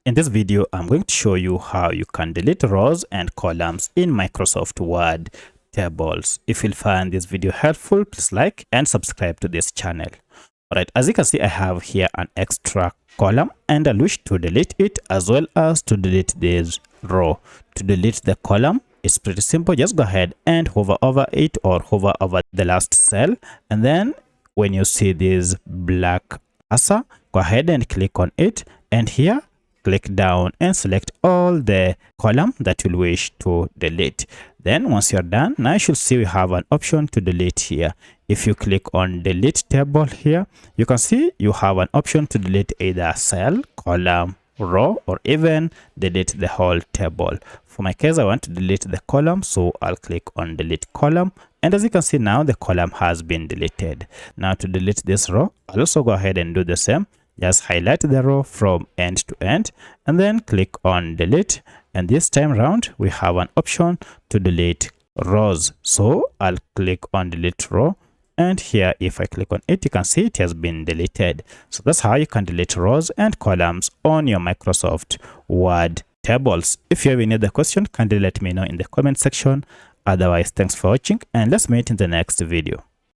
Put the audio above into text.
In this video, I'm going to show you how you can delete rows and columns in Microsoft Word tables. If you'll find this video helpful, please like and subscribe to this channel. Alright, as you can see, I have here an extra column and I wish to delete it as well as to delete this row. To delete the column, it's pretty simple. Just go ahead and hover over it or hover over the last cell, and then when you see this black cursor, go ahead and click on it, and here click down and select all the column that you wish to delete. Then once you're done, now you should see we have an option to delete here. If you click on delete table here, you can see you have an option to delete either cell, column, row, or even delete the whole table. For my case, I want to delete the column, so I'll click on delete column, and as you can see now the column has been deleted. Now to delete this row, I'll also go ahead and do the same. Just highlight the row from end to end and then click on delete, and this time around we have an option to delete rows, so I'll click on delete row, and here if I click on it, you can see it has been deleted. So that's how you can delete rows and columns on your Microsoft Word tables. If you have any other question, kindly let me know in the comment section. Otherwise, thanks for watching and let's meet in the next video.